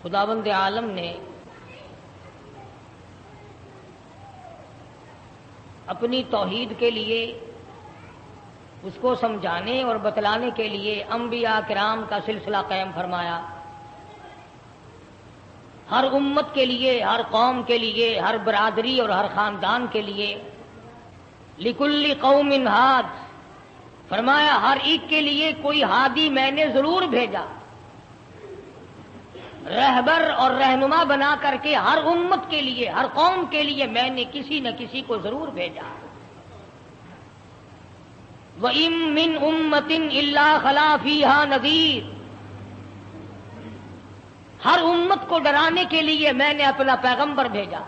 خداوند عالم نے اپنی توحید کے لیے اس کو سمجھانے اور بتلانے کے لیے انبیاء کرام کا سلسلہ قائم فرمایا. ہر امت کے لیے، ہر قوم کے لیے، ہر برادری اور ہر خاندان کے لیے لکل قوم ہاد، فرمایا ہر ایک کے لیے کوئی ہادی میں نے ضرور بھیجا، رہبر اور رہنما بنا کر کے ہر امت کے لیے، ہر قوم کے لیے میں نے کسی نہ کسی کو ضرور بھیجا. وَإِن مِّنْ أُمَّةٍ إِلَّا خَلَا فِيهَا نَذِيرٌ، ہر امت کو ڈرانے کے لیے میں نے اپنا پیغمبر بھیجا.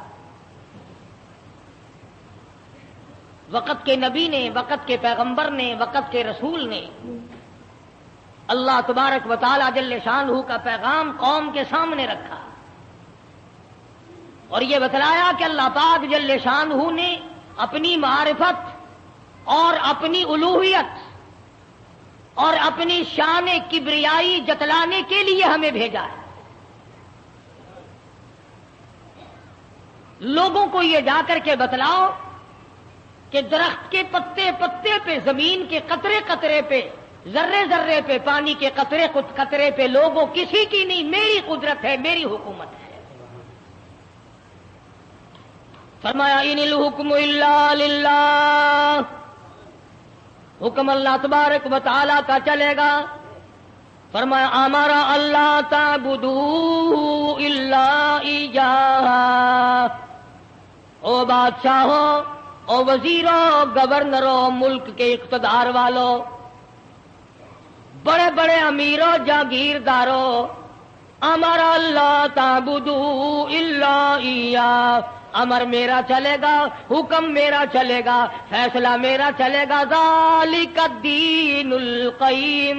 وقت کے نبی نے، وقت کے پیغمبر نے، وقت کے رسول نے اللہ تبارک و تعالی جل شانہ کا پیغام قوم کے سامنے رکھا اور یہ بتلایا کہ اللہ پاک جل شانہ نے اپنی معرفت اور اپنی الوہیت اور اپنی شان کبریائی جتلانے کے لیے ہمیں بھیجا ہے. لوگوں کو یہ جا کر کے بتلاؤ کہ درخت کے پتے پتے پہ، زمین کے قطرے قطرے پہ، ذرے ذرے پہ، پانی کے قطرے قطرے پہ لوگوں کسی کی نہیں، میری قدرت ہے، میری حکومت ہے. فرمایا ان الحکم الا للہ، حکم اللہ تبارک و تعالی کا چلے گا. فرمایا امرا اللہ تعبدوا الا ایاہ، او بادشاہوں، او وزیروں، گورنروں، ملک کے اقتدار والوں، بڑے بڑے امیروں، جاگیرداروں، امر اللہ تعبدوا الا ایاہ، امر میرا چلے گا، حکم میرا چلے گا، فیصلہ میرا چلے گا. ذالک الدین القیم،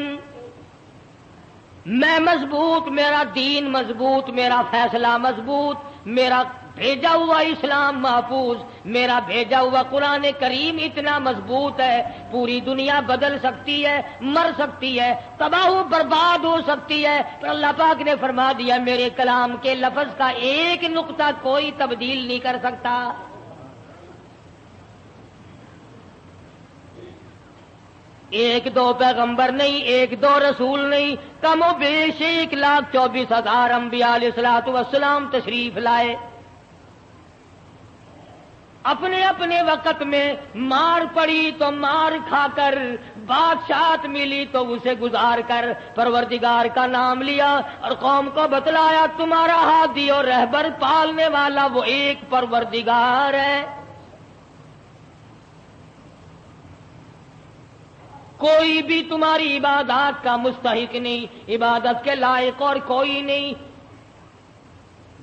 میں مضبوط، میرا دین مضبوط، میرا فیصلہ مضبوط، میرا بھیجا ہوا اسلام محفوظ، میرا بھیجا ہوا قرآن کریم اتنا مضبوط ہے، پوری دنیا بدل سکتی ہے، مر سکتی ہے، تباہ و برباد ہو سکتی ہے، پر اللہ پاک نے فرما دیا میرے کلام کے لفظ کا ایک نقطہ کوئی تبدیل نہیں کر سکتا. ایک دو پیغمبر نہیں، ایک دو رسول نہیں، کم و بیش 1,24,000 انبیاء علیہ الصلوۃ والسلام تشریف لائے. اپنے اپنے وقت میں مار پڑی تو مار کھا کر، بادشاہت ملی تو اسے گزار کر پروردگار کا نام لیا اور قوم کو بتلایا تمہارا ہادی اور رہبر پالنے والا وہ ایک پروردگار ہے. کوئی بھی تمہاری عبادات کا مستحق نہیں، عبادت کے لائق اور کوئی نہیں،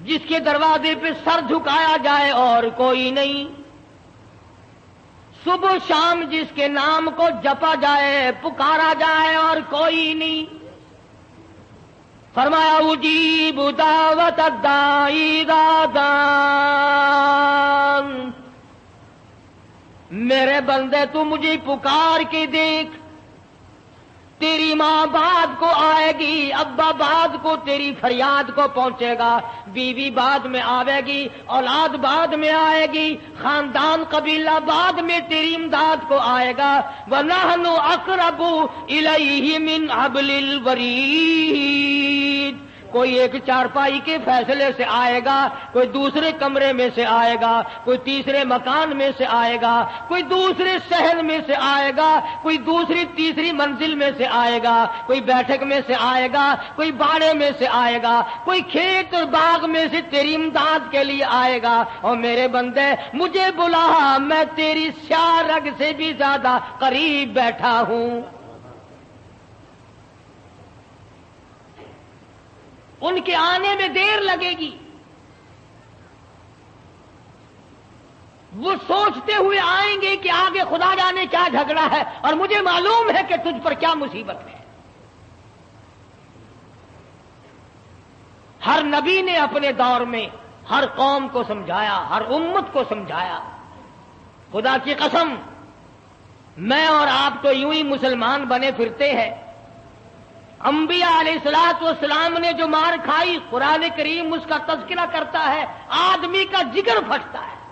جس کے دروازے پہ سر جھکایا جائے اور کوئی نہیں، صبح شام جس کے نام کو جپا جائے، پکارا جائے اور کوئی نہیں. فرمایا اجیب دعوت الداعی اذا دعان، میرے بندے تو مجھے پکار کے دیکھ، تیری ماں بعد کو آئے گی، ابا بعد کو تیری فریاد کو پہنچے گا، بیوی بعد میں آئے گی، اولاد بعد میں آئے گی، خاندان قبیلہ بعد میں تیری امداد کو آئے گا. وَنَحْنُ أَقْرَبُ إِلَيْهِ مِنْ حَبْلِ الْوَرِيدِ، کوئی ایک چارپائی کے فیصلے سے آئے گا، کوئی دوسرے کمرے میں سے آئے گا، کوئی تیسرے مکان میں سے آئے گا، کوئی دوسرے شہر میں سے آئے گا، کوئی دوسری تیسری منزل میں سے آئے گا، کوئی بیٹھک میں سے آئے گا، کوئی باڑے میں سے آئے گا، کوئی کھیت اور باغ میں سے تیری امداد کے لیے آئے گا. اور میرے بندے مجھے بلا، میں تیری سیاہ رگ سے بھی زیادہ قریب بیٹھا ہوں. ان کے آنے میں دیر لگے گی، وہ سوچتے ہوئے آئیں گے کہ آگے خدا جانے کیا جھگڑا ہے اور مجھے معلوم ہے کہ تجھ پر کیا مصیبت ہے. ہر نبی نے اپنے دور میں ہر قوم کو سمجھایا، ہر امت کو سمجھایا. خدا کی قسم میں اور آپ تو یوں ہی مسلمان بنے پھرتے ہیں، انبیاء علیہِسَلَامُ وَالسلام نے جو مار کھائی، قرآن کریم اس کا تذکرہ کرتا ہے، آدمی کا جگر پھٹتا ہے۔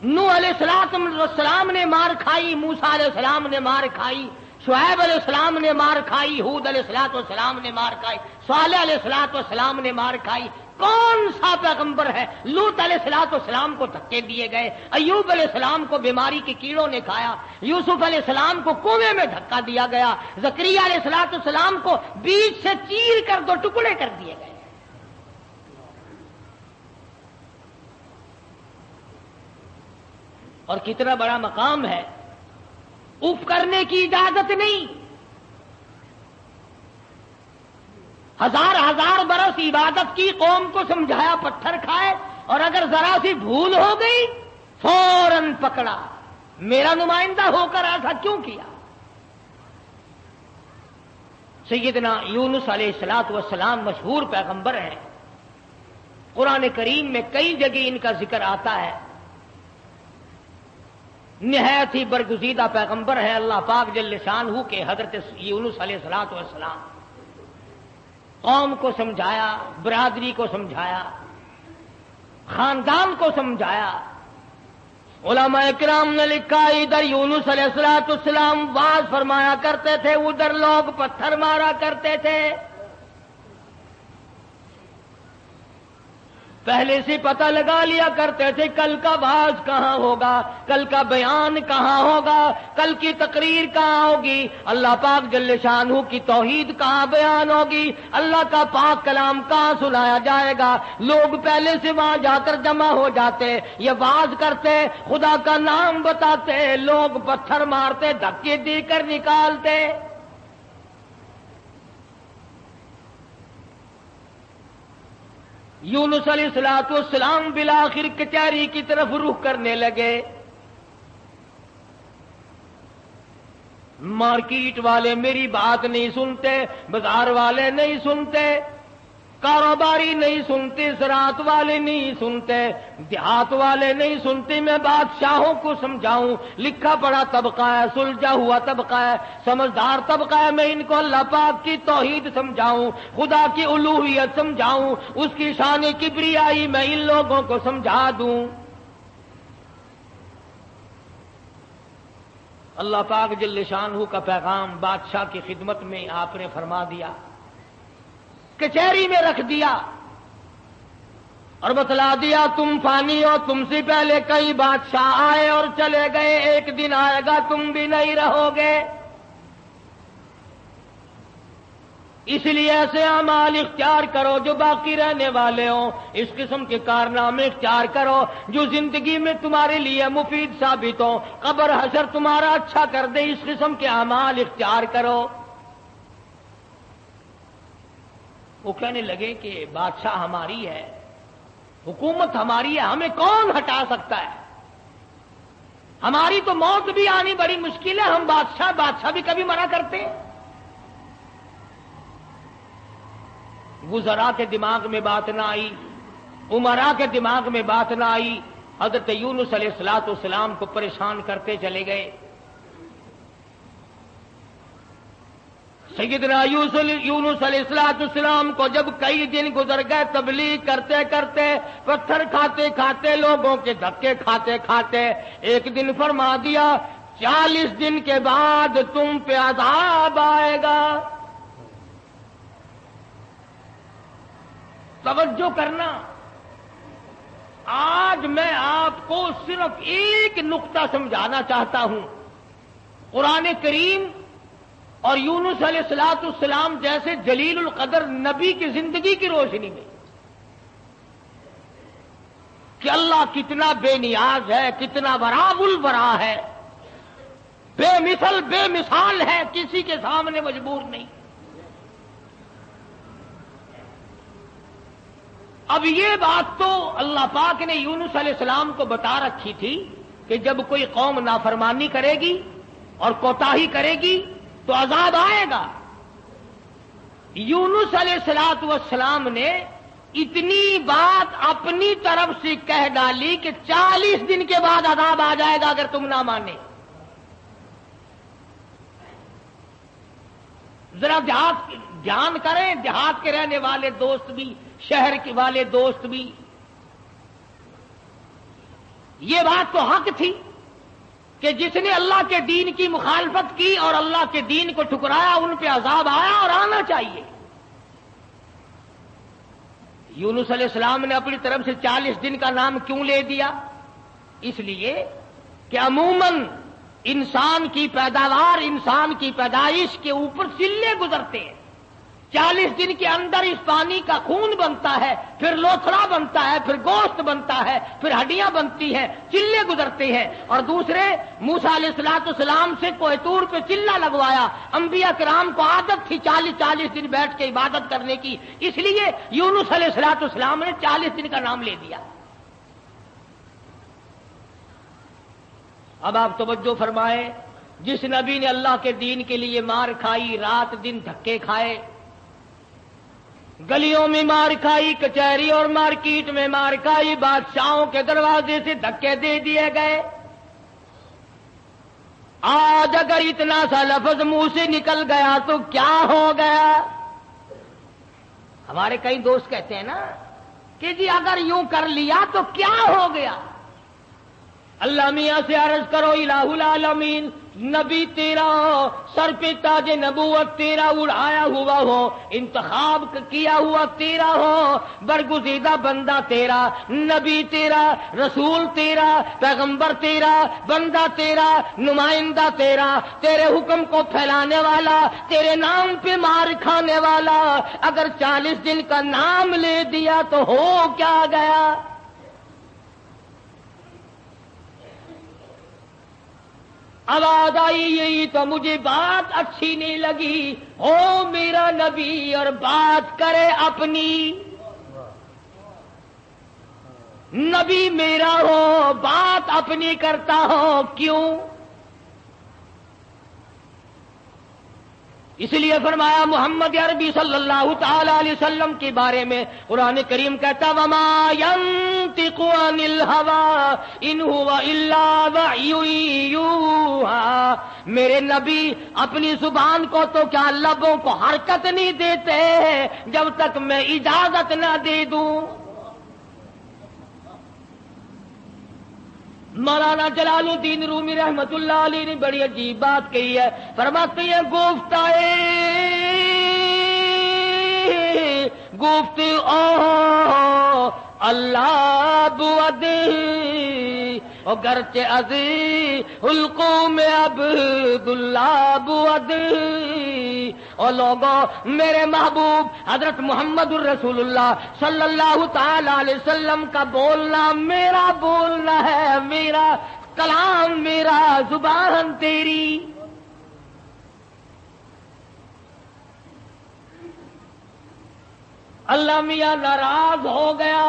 نوح علیہ السلام نے مار کھائی، موسیٰ علیہ السلام نے مار کھائی، شعیب علیہ السلام نے مار کھائی، ہود علیہ السلام نے مار کھائی، صالح علیہ السلام نے مار کھائی۔ کون سا پیغمبر ہے؟ لوط علیہ السلام کو دھکے دیے گئے، ایوب علیہ السلام کو بیماری کے کیڑوں نے کھایا، یوسف علیہ السلام کو کنویں میں دھکا دیا گیا، زکریا علیہ السلام کو بیچ سے چیر کر دو ٹکڑے کر دیے گئے۔ اور کتنا بڑا مقام ہے، اف کرنے کی اجازت نہیں۔ ہزار برس عبادت کی، قوم کو سمجھایا پتھر کھائے، اور اگر ذرا سی بھول ہو گئی فوراً پکڑا، میرا نمائندہ ہو کر ایسا کیوں کیا؟ سیدنا یونس علیہ السلام مشہور پیغمبر ہیں، قرآن کریم میں کئی جگہ ان کا ذکر آتا ہے، نہایت ہی برگزیدہ پیغمبر ہے اللہ پاک جل شانہ کے حضرت یونس علیہ السلام۔ قوم کو سمجھایا، برادری کو سمجھایا، خاندان کو سمجھایا۔ علماء کرام نے لکھا ادھر یونس علیہ السلام واز فرمایا کرتے تھے، ادھر لوگ پتھر مارا کرتے تھے۔ پہلے سے پتہ لگا لیا کرتے تھے کل کا واز کہاں ہوگا، کل کا بیان کہاں ہوگا، کل کی تقریر کہاں ہوگی، اللہ پاک جل شانہ کی توحید کہاں بیان ہوگی، اللہ کا پاک کلام کہاں سنایا جائے گا۔ لوگ پہلے سے وہاں جا کر جمع ہو جاتے، یہ واز کرتے، خدا کا نام بتاتے، لوگ پتھر مارتے، دھکے دے کر نکالتے۔ یونس علیہ السلام بالآخر کچہری کی طرف رخ کرنے لگے۔ مارکیٹ والے میری بات نہیں سنتے، بازار والے نہیں سنتے، کاروباری نہیں سنتے، زراعت والے نہیں سنتے، دیہات والے نہیں سنتے، میں بادشاہوں کو سمجھاؤں، لکھا پڑھا طبقہ ہے، سلجھا ہوا طبقہ ہے، سمجھدار طبقہ ہے، میں ان کو اللہ پاک کی توحید سمجھاؤں، خدا کی الوہیت سمجھاؤں، اس کی شان کبریائی میں ان لوگوں کو سمجھا دوں۔ اللہ پاک جل شانہ کا پیغام بادشاہ کی خدمت میں آپ نے فرما دیا، کچہری میں رکھ دیا اور بتلا دیا تم فانی ہو، تم سے پہلے کئی بادشاہ آئے اور چلے گئے، ایک دن آئے گا تم بھی نہیں رہو گے، اس لیے ایسے اعمال اختیار کرو جو باقی رہنے والے ہوں، اس قسم کے کارنامے اختیار کرو جو زندگی میں تمہارے لیے مفید ثابت ہوں، قبر حشر تمہارا اچھا کر دے، اس قسم کے اعمال اختیار کرو۔ وہ کہنے لگے کہ بادشاہ ہماری ہے، حکومت ہماری ہے، ہمیں کون ہٹا سکتا ہے، ہماری تو موت بھی آنی بڑی مشکل ہے، ہم بادشاہ بھی کبھی منع کرتے ہیں۔ وزراء کے دماغ میں بات نہ آئی، امراء کے دماغ میں بات نہ آئی، حضرت یونس علیہ السلام کو پریشان کرتے چلے گئے۔ سیدنا یونس علیہ السلام کو جب کئی دن گزر گئے تبلیغ کرتے کرتے، پتھر کھاتے کھاتے، لوگوں کے دھکے کھاتے کھاتے، ایک دن فرما دیا 40 دن کے بعد تم پہ عذاب آئے گا۔ توجہ کرنا، آج میں آپ کو صرف ایک نقطہ سمجھانا چاہتا ہوں، قرآن کریم اور یونس علیہ السلام جیسے جلیل القدر نبی کی زندگی کی روشنی میں کہ اللہ کتنا بے نیاز ہے، کتنا وراء الورا ہے، بے مثل بے مثال ہے، کسی کے سامنے مجبور نہیں۔ اب یہ بات تو اللہ پاک نے یونس علیہ السلام کو بتا رکھی تھی کہ جب کوئی قوم نافرمانی کرے گی اور کوتاہی کرے گی تو عذاب آئے گا۔ یونس علیہ السلام نے اتنی بات اپنی طرف سے کہہ ڈالی کہ 40 دن کے بعد عذاب آ جائے گا اگر تم نہ مانے۔ ذرا دھیان کریں، دیہات کے رہنے والے دوست بھی، شہر کے والے دوست بھی، یہ بات تو حق تھی کہ جس نے اللہ کے دین کی مخالفت کی اور اللہ کے دین کو ٹھکرایا ان پہ عذاب آیا اور آنا چاہیے۔ یونس علیہ السلام نے اپنی طرف سے 40 دن کا نام کیوں لے دیا؟ اس لیے کہ عموماً انسان کی پیداوار، انسان کی پیدائش کے اوپر چلے گزرتے ہیں۔ 40 دن کے اندر اس پانی کا خون بنتا ہے، پھر لوتھڑا بنتا ہے، پھر گوشت بنتا ہے، پھر ہڈیاں بنتی ہیں، چلے گزرتے ہیں۔ اور دوسرے موسیٰ علیہ السلام سے کوہ طور پہ چلہ لگوایا، انبیاء کرام کو عادت تھی 40 دن بیٹھ کے عبادت کرنے کی، اس لیے یونس علیہ السلام نے 40 دن کا نام لے دیا۔ اب آپ توجہ فرمائیں، جس نبی نے اللہ کے دین کے لیے مار کھائی، رات دن دھکے کھائے، گلیوں میں مار کھائی، کچہری اور مارکیٹ میں مار کھائی، بادشاہوں کے دروازے سے دھکے دے دیے گئے، آج اگر اتنا سا لفظ منہ سے نکل گیا تو کیا ہو گیا؟ ہمارے کئی دوست کہتے ہیں نا کہ جی اگر یوں کر لیا تو کیا ہو گیا؟ اللہ میاں سے عرض کرو الہ العالمین، نبی تیرا ہو، سر پہ تاج نبوت تیرا اڑایا ہوا ہو، انتخاب کیا ہوا تیرا ہو، برگزیدہ بندہ تیرا، نبی تیرا، رسول تیرا، پیغمبر تیرا، بندہ تیرا، نمائندہ تیرا، تیرے حکم کو پھیلانے والا، تیرے نام پہ مار کھانے والا، اگر 40 دن کا نام لے دیا تو ہو کیا گیا؟ آواز آئی یہی تو مجھے بات اچھی نہیں لگی، ہو میرا نبی اور بات کرے اپنی، نبی میرا ہو بات اپنی کرتا ہو کیوں؟ اس لیے فرمایا محمد عربی صلی اللہ تعالی علیہ وسلم کے بارے میں قرآن کریم کہتا وما ينطق عن الهوى ان هو الا وحی یوحى، میرے نبی اپنی زبان کو تو کیا لبوں کو حرکت نہیں دیتے جب تک میں اجازت نہ دے دوں۔ مولانا جلال الدین رومی رحمت اللہ علیہ نے بڑی عجیب بات کہی ہے، فرماتے ہیں گفت او اللہ بود اور گرچہ عزی القوم عبداللہ بود، اور لوگوں میرے محبوب حضرت محمد الرسول اللہ صلی اللہ تعالی علیہ وسلم کا بولنا میرا بولنا ہے، میرا کلام میرا زبان تیری۔ اللہ میاں ناراض ہو گیا،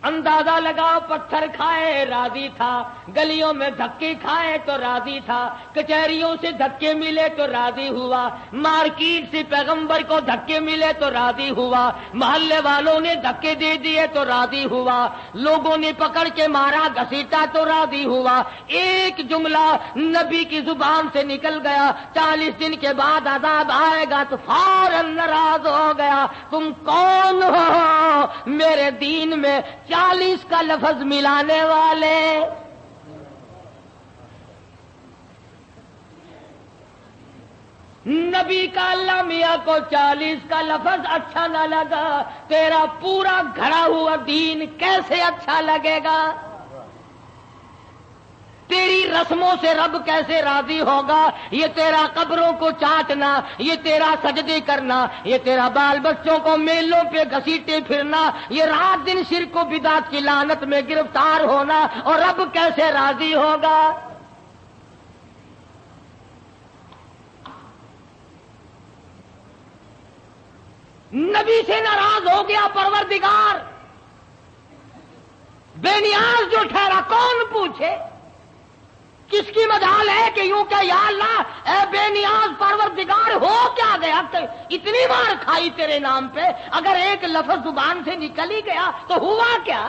اندازہ لگا پتھر کھائے راضی تھا، گلیوں میں دھکے کھائے تو راضی تھا، کچہریوں سے دھکے ملے تو راضی ہوا، مارکیٹ سے پیغمبر کو دھکے ملے تو راضی ہوا، محلے والوں نے دھکے دے دیے تو راضی ہوا، لوگوں نے پکڑ کے مارا گھسیٹا تو راضی ہوا، ایک جملہ نبی کی زبان سے نکل گیا 40 دن کے بعد عذاب آئے گا تو فوراً ناراض ہو گیا، تم کون ہو میرے دین میں 40 کا لفظ ملانے والے؟ نبی کا اللہ میاں کو 40 کا لفظ اچھا نہ لگا، تیرا پورا گھڑا ہوا دین کیسے اچھا لگے گا؟ تیری رسموں سے رب کیسے راضی ہوگا؟ یہ تیرا قبروں کو چاٹنا، یہ تیرا سجدے کرنا، یہ تیرا بال بچوں کو میلوں پہ گھسیٹے پھرنا، یہ رات دن شرک و بدعت کی لعنت میں گرفتار ہونا، اور رب کیسے راضی ہوگا؟ نبی سے ناراض ہو گیا پروردگار، بے نیاز جو ٹھہرا کون پوچھے؟ کس کی مجال ہے کہ یوں کہ یا اللہ اے بے نیاز پروردگار ہو کیا گیا؟ اتنی بار کھائی تیرے نام پہ، اگر ایک لفظ زبان سے نکل ہی گیا تو ہوا کیا؟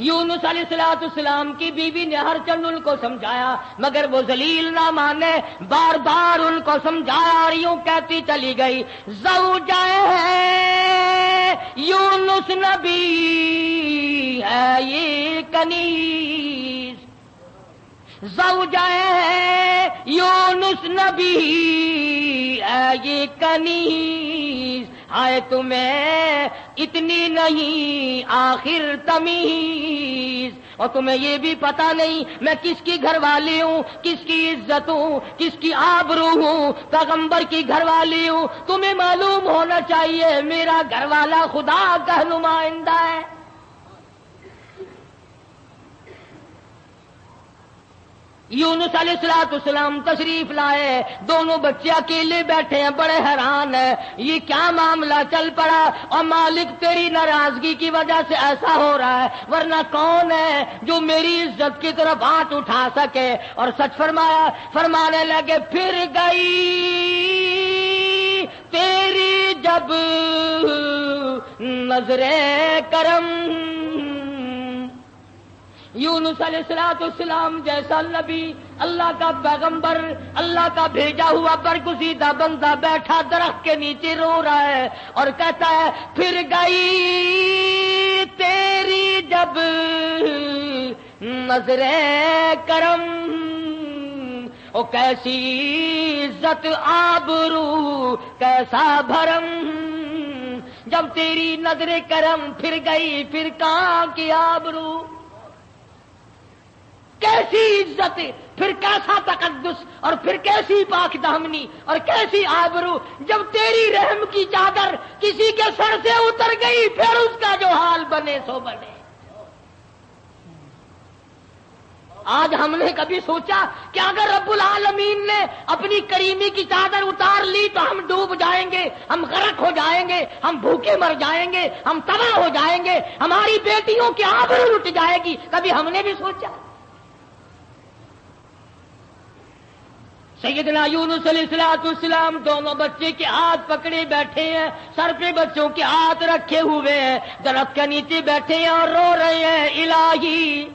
یونس علیہ السلام کی بیوی نے ہر چند ان کو سمجھایا مگر وہ ذلیل نہ مانے، بار بار ان کو سمجھایا اور یوں کہتی چلی گئی زوجہ ہے یونس نبی ہے یہ کنیز، زوجہ ہے یونس نبی ہے یہ کنیز، آئے تمہیں اتنی نہیں آخر تمیز، اور تمہیں یہ بھی پتا نہیں میں کس کی گھر والی ہوں، کس کی عزت ہوں، کس کی آبرو ہوں، پیغمبر کی گھر والی ہوں۔ تمہیں معلوم ہونا چاہیے میرا گھر والا خدا کا نمائندہ ہے۔ یونس علیہ السلام تشریف لائے، دونوں بچے اکیلے بیٹھے ہیں، بڑے حیران ہیں یہ کیا معاملہ چل پڑا، اور مالک تیری ناراضگی کی وجہ سے ایسا ہو رہا ہے، ورنہ کون ہے جو میری عزت کی طرف ہاتھ اٹھا سکے۔ اور سچ فرمایا، فرمانے لگے پھر گئی تیری جب نظر کرم، یونس علیہ السلام جیسا نبی، اللہ کا پیغمبر، اللہ کا بھیجا ہوا برگزیدہ بندہ بیٹھا درخت کے نیچے رو رہا ہے اور کہتا ہے پھر گئی تیری جب نظر کرم، او کیسی عزت آبرو کیسا بھرم، جب تیری نظر کرم پھر گئی پھر کہاں کی آبرو، کیسی عزت، پھر کیسا تقدس، اور پھر کیسی پاک دامنی اور کیسی آبرو، جب تیری رحم کی چادر کسی کے سر سے اتر گئی پھر اس کا جو حال بنے سو بنے۔ آج ہم نے کبھی سوچا کہ اگر رب العالمین نے اپنی کریمی کی چادر اتار لی تو ہم ڈوب جائیں گے، ہم غرق ہو جائیں گے، ہم بھوکے مر جائیں گے، ہم تباہ ہو جائیں گے، ہماری بیٹیوں کی آبرو لٹ جائے گی، کبھی ہم نے بھی سوچا؟ سیدنا یونس علیہ السلام دونوں بچے کے ہاتھ پکڑے بیٹھے ہیں، سر پہ بچوں کے ہاتھ رکھے ہوئے ہیں، درخت کے نیچے بیٹھے ہیں اور رو رہے ہیں الہی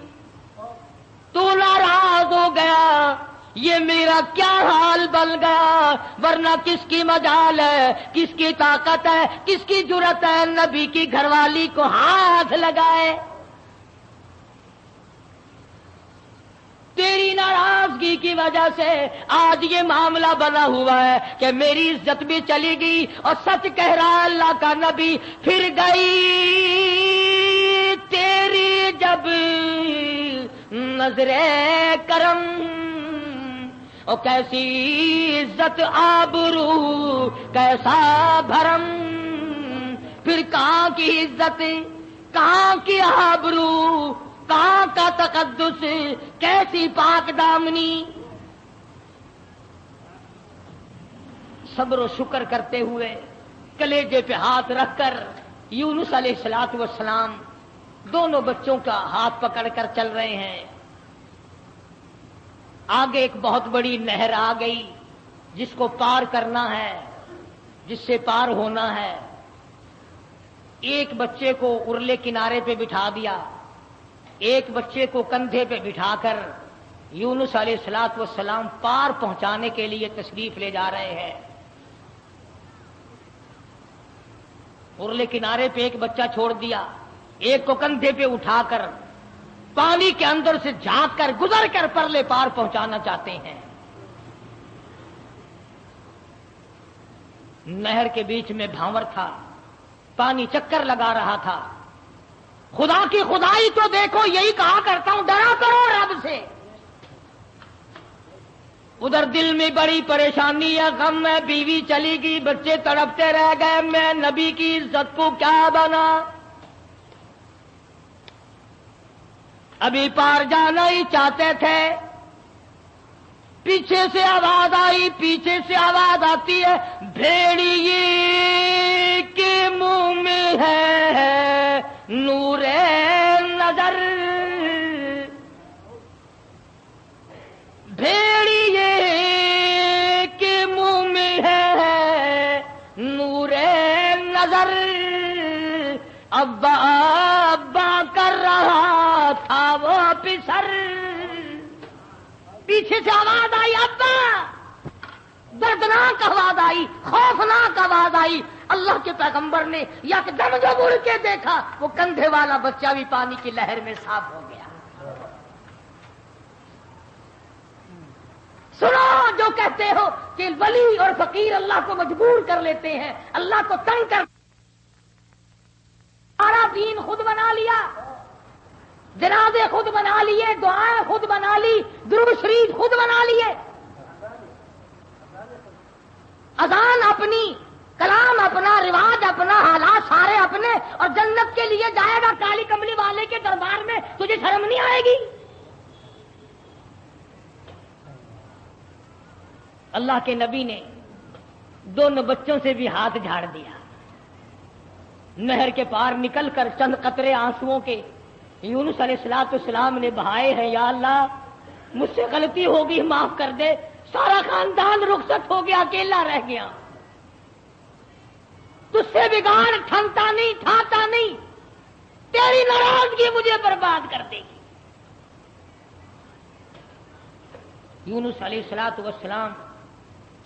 تو ناراض ہو گیا، یہ میرا کیا حال بن گیا، ورنہ کس کی مجال ہے، کس کی طاقت ہے، کس کی جرأت ہے نبی کی گھر والی کو ہاتھ لگائے۔ تیری ناراضگی کی وجہ سے آج یہ معاملہ بنا ہوا ہے کہ میری عزت بھی چلی گئی، اور سچ کہہ رہا ہے اللہ کا نبی پھر گئی تیری جب نظر کرم، اور کیسی عزت آبرو کیسا بھرم، پھر کہاں کی عزت، کہاں کی آبرو، کہاں کا تقدس، کیسی پاک دامنی۔ صبر و شکر کرتے ہوئے کلیجے پہ ہاتھ رکھ کر یونس علیہ السلام دونوں بچوں کا ہاتھ پکڑ کر چل رہے ہیں۔ آگے ایک بہت بڑی نہر آ گئی جس کو پار کرنا ہے، جس سے پار ہونا ہے۔ ایک بچے کو ارلے کنارے پہ بٹھا دیا، ایک بچے کو کندھے پہ بٹھا کر یونس علیہ السلام پار پہنچانے کے لیے تشریف لے جا رہے ہیں۔ ارلے کنارے پہ ایک بچہ چھوڑ دیا، ایک کو کندھے پہ اٹھا کر پانی کے اندر سے جھانک کر گزر کر پرلے پار پہنچانا چاہتے ہیں۔ نہر کے بیچ میں بھانور تھا، پانی چکر لگا رہا تھا۔ خدا کی خدائی تو دیکھو، یہی کہا کرتا ہوں ڈرا کرو رب سے۔ ادھر دل میں بڑی پریشانی ہے، غم ہے، بیوی چلی گئی، بچے تڑپتے رہ گئے، میں نبی کی عزت کو کیا بنا، ابھی پار جانا ہی چاہتے تھے۔ پیچھے سے آواز آئی، پیچھے سے آواز آتی ہے، بھیڑیے کے منہ میں ہے نور نظر، بھیڑیے کے منہ میں ہے نور نظر، ابا ابا کر رہا پیچھے سے آواز آئی ابا، دردناک آواز آئی، خوفناک آواز آئی. اللہ کے پیغمبر نے یکدم جو مڑ کے دیکھا وہ کندھے والا بچہ بھی پانی کی لہر میں صاف ہو گیا. سنو جو کہتے ہو کہ ولی اور فقیر اللہ کو مجبور کر لیتے ہیں، اللہ کو تنگ کر، سارا دین خود بنا لیا، جنازے خود بنا لیے، دعائیں خود بنا لی، درود شریف خود بنا لیے، اذان اپنی، کلام اپنا، رواج اپنا، حالات سارے اپنے، اور جنت کے لیے جائے گا کالی کملی والے کے دربار میں، تجھے شرم نہیں آئے گی؟ اللہ کے نبی نے دونوں بچوں سے بھی ہاتھ جھاڑ دیا. نہر کے پار نکل کر چند قطرے آنسوؤں کے یونس علیہ السلام نے بہائے ہیں. یا اللہ مجھ سے غلطی ہوگی، معاف کر دے. سارا خاندان رخصت ہو گیا، اکیلا رہ گیا. تجھ سے بگاڑ ٹھنتا نہیں، ٹھاتا نہیں، تیری ناراضگی مجھے برباد کر دے گی. یونس علیہ السلام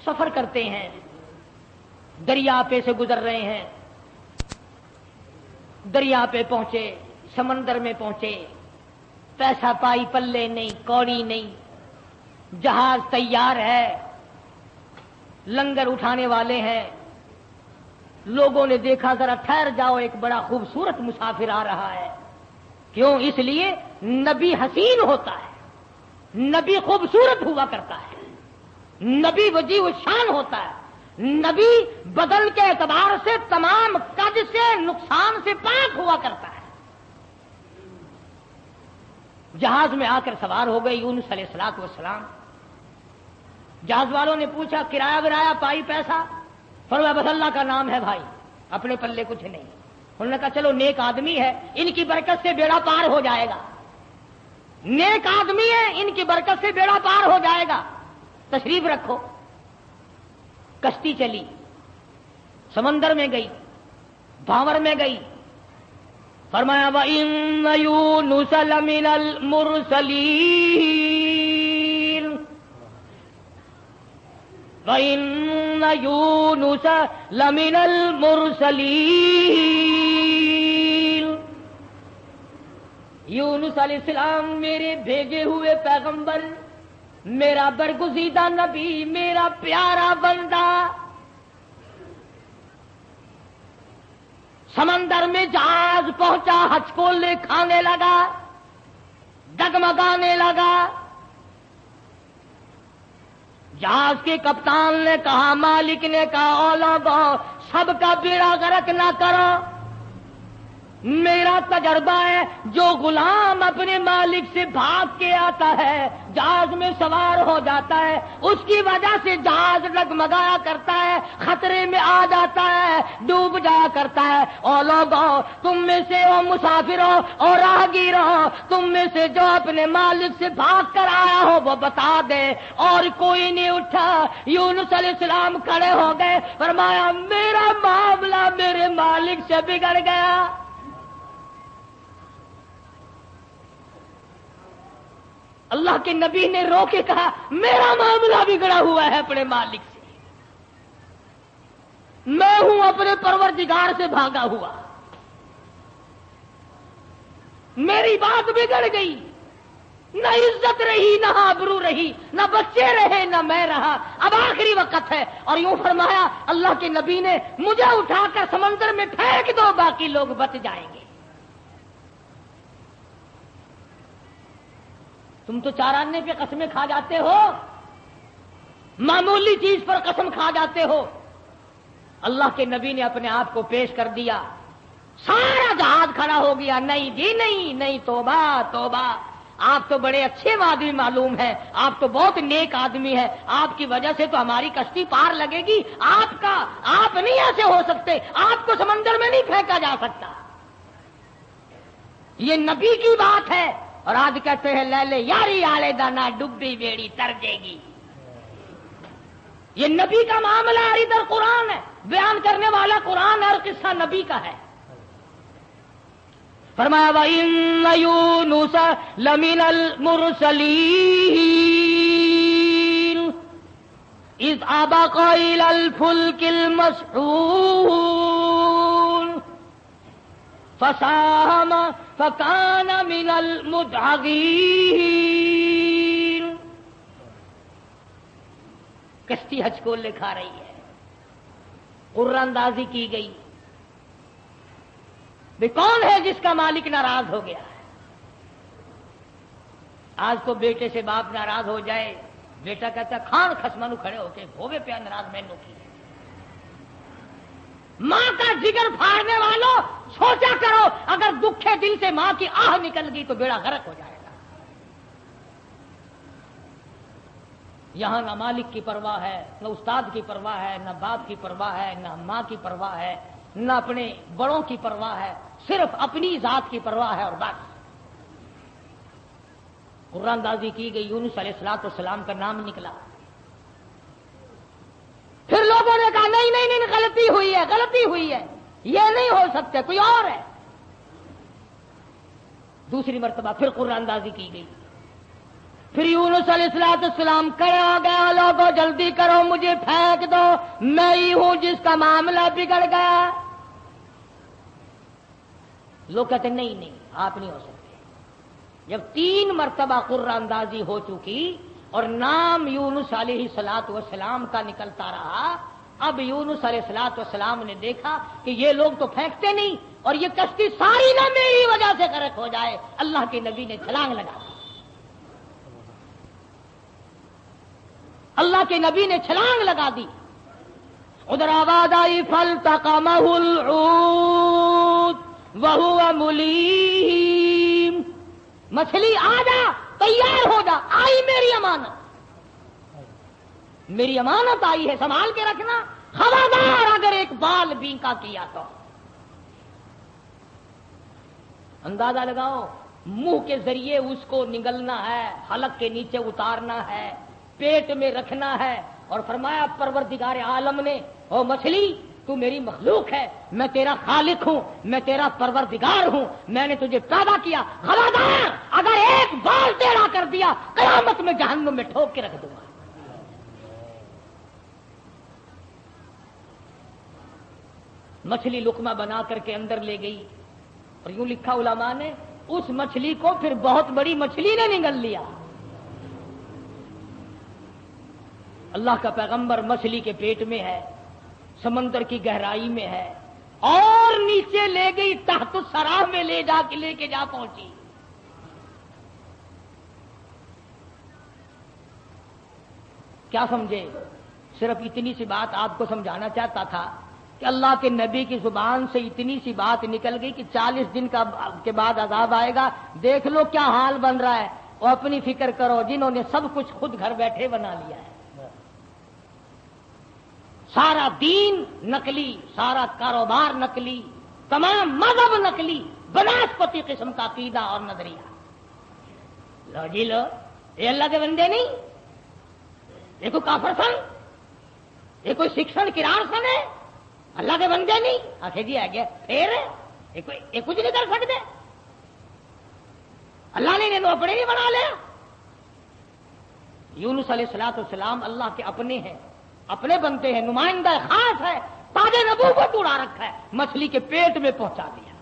سفر کرتے ہیں، دریا پہ سے گزر رہے ہیں. دریا پہ پہنچے، سمندر میں پہنچے، پیسہ پائی پلے نہیں، کوڑی نہیں، جہاز تیار ہے، لنگر اٹھانے والے ہیں. لوگوں نے دیکھا ذرا ٹھہر جاؤ، ایک بڑا خوبصورت مسافر آ رہا ہے. کیوں؟ اس لیے نبی حسین ہوتا ہے، نبی خوبصورت ہوا کرتا ہے، نبی وجیہ الشان ہوتا ہے، نبی بدن کے اعتبار سے تمام قد سے، نقصان سے پاک ہوا کرتا ہے. جہاز میں آ کر سوار ہو گئے یونس علیہ السلام. جہاز والوں نے پوچھا کرایہ ورایہ پائی پیسہ؟ فرمایا بس اللہ کا نام ہے بھائی، اپنے پلے کچھ نہیں. انہوں نے کہا چلو نیک آدمی ہے، ان کی برکت سے بیڑا پار ہو جائے گا. نیک آدمی ہے، ان کی برکت سے بیڑا پار ہو جائے گا، تشریف رکھو. کشتی چلی، سمندر میں گئی، بھاور میں گئی. فرمایا وَإِنَّ يُونُسَ لَمِنَ الْمُرْسَلِينَ وَإِنَّ يُونُسَ لَمِنَ الْمُرْسَلِينَ یونس علیہ السلام میرے بھیجے ہوئے پیغمبر، میرا برگزیدہ نبی، میرا پیارا بندہ. سمندر میں جہاز پہنچا، ہچکولے کھانے لگا، ڈگمگانے لگا. جہاز کے کپتان نے کہا، مالک نے کہا، او لوگو سب کا بیڑا غرق نہ کرو. میرا تجربہ ہے، جو غلام اپنے مالک سے بھاگ کے آتا ہے، جہاز میں سوار ہو جاتا ہے، اس کی وجہ سے جہاز ڈگمگایا کرتا ہے، خطرے میں آ جاتا ہے، ڈوب جایا کرتا ہے. اور لوگوں تم میں سے، او مسافروں اور راہگیروں، تم میں سے جو اپنے مالک سے بھاگ کر آیا ہو وہ بتا دے. اور کوئی نہیں اٹھا. یونس علیہ السلام کھڑے ہو گئے، فرمایا میرا معاملہ میرے مالک سے بگڑ گیا. اللہ کے نبی نے رو کے کہا میرا معاملہ بگڑا ہوا ہے اپنے مالک سے، میں ہوں اپنے پروردگار سے بھاگا ہوا، میری بات بگڑ گئی، نہ عزت رہی، نہ آبرو رہی، نہ بچے رہے، نہ میں رہا. اب آخری وقت ہے. اور یوں فرمایا اللہ کے نبی نے، مجھے اٹھا کر سمندر میں پھینک دو، باقی لوگ بچ جائیں گے. تم تو 4 آنے پہ قسمیں کھا جاتے ہو، معمولی چیز پر قسم کھا جاتے ہو. اللہ کے نبی نے اپنے آپ کو پیش کر دیا، سارا جہاز کھڑا ہو گیا. نہیں جی نہیں نہیں، توبہ توبہ، آپ تو بڑے اچھے آدمی معلوم ہیں، آپ تو بہت نیک آدمی ہیں، آپ کی وجہ سے تو ہماری کشتی پار لگے گی. آپ نہیں ایسے ہو سکتے، آپ کو سمندر میں نہیں پھینکا جا سکتا. یہ نبی کی بات ہے. اور آج کہتے ہیں لے لے یاری آلے دانا، ڈبی بیڑی تر جے گی. یہ نبی کا معاملہ ہے، ادھر قرآن ہے، بیان کرنے والا قرآن ہے اور قصہ نبی کا ہے. فرمایا وَإِنَّ يُونُسَ لَمِنَ الْمُرْسَلِينَ اذ ابق الى الفلك المسحون فساهم فكان من المدحضين. کشتی حج کو لکھا رہی ہے، قرآن اندازی کی گئی بھی کون ہے جس کا مالک ناراض ہو گیا ہے. آج تو بیٹے سے باپ ناراض ہو جائے، بیٹا کہتا ہے کھان خسمانو کھڑے ہو کے ہوے پہ ناراض مینوں کی. ماں کا جگر پھاڑنے والوں سوچا کرو، اگر دکھے دل سے ماں کی آہ نکل گئی تو بیڑا غرق ہو جائے گا. یہاں نہ مالک کی پرواہ ہے، نہ استاد کی پرواہ ہے، نہ باپ کی پرواہ ہے، نہ ماں کی پرواہ ہے، نہ اپنے بڑوں کی پرواہ ہے، صرف اپنی ذات کی پرواہ ہے اور بس. قرآن اندازی کی گئی، یونس علیہ السلام کا نام نکلا. پھر لوگوں نے کہا نہیں نہیں نہیں، غلطی ہوئی ہے، غلطی ہوئی ہے، یہ نہیں ہو سکتے، کوئی اور ہے. دوسری مرتبہ پھر قرآن اندازی کی گئی. پھر یونس علیہ السلام کھڑے ہو گیا، لوگوں جلدی کرو مجھے پھینک دو، میں ہی ہوں جس کا معاملہ بگڑ گیا. لوگ کہتے نہیں نہیں آپ نہیں ہو سکتے. جب 3 مرتبہ قرآن اندازی ہو چکی اور نام یونس علیہ السلام کا نکلتا رہا، اب یونس علیہ السلام نے دیکھا کہ یہ لوگ تو پھینکتے نہیں اور یہ کشتی ساری نہ میری وجہ سے غرق ہو جائے. اللہ کے نبی نے چھلانگ لگا دی. اللہ کے نبی نے چھلانگ لگا دی. ادھر آواز آئی فالتقمہ الحوت وہو ملیم، مچھلی آ جا، تیار ہو جا، آئی میری امانت، میری امانت آئی ہے، سنبھال کے رکھنا. خبردار اگر ایک بال بینکا کیا تو اندازہ لگاؤ، منہ کے ذریعے اس کو نگلنا ہے، حلق کے نیچے اتارنا ہے، پیٹ میں رکھنا ہے. اور فرمایا پروردگار عالم نے، او مچھلی تو میری مخلوق ہے، میں تیرا خالق ہوں، میں تیرا پروردگار ہوں، میں نے تجھے پیدا کیا، خبردار اگر ایک بال ٹیڑھا کر دیا قیامت میں جہنم میں ٹھوک کے رکھ دوں گا. مچھلی لقمہ بنا کر کے اندر لے گئی اور یوں لکھا علماء نے، اس مچھلی کو پھر بہت بڑی مچھلی نے نگل لیا. اللہ کا پیغمبر مچھلی کے پیٹ میں ہے، سمندر کی گہرائی میں ہے، اور نیچے لے گئی، تحت الثرى میں لے کے جا پہنچی. کیا سمجھے؟ صرف اتنی سی بات آپ کو سمجھانا چاہتا تھا کہ اللہ کے نبی کی زبان سے اتنی سی بات نکل گئی کہ 40 دن کے بعد عذاب آئے گا. دیکھ لو کیا حال بن رہا ہے، اور اپنی فکر کرو جنہوں نے سب کچھ خود گھر بیٹھے بنا لیا ہے. سارا دین نقلی، سارا کاروبار نقلی، تمام مذہب نقلی، بناسپتی قسم کا عقیدہ اور نظریہ. لو جی لو، یہ اللہ کے بندے نہیں، یہ کوئی کافر سن، یہ کوئی شکشن کرار سن ہے، اللہ کے بندے نہیں. آخر جی آ گیا پھر یہ کچھ نہیں کر سکتے، اللہ نے انہیں اپنے نہیں بنا لیا. یونس علیہ السلام اللہ کے اپنے ہیں، اپنے بنتے ہیں، نمائندہ خاص ہے، تاج نبوت اڑا رکھا ہے، مچھلی کے پیٹ میں پہنچا دیا.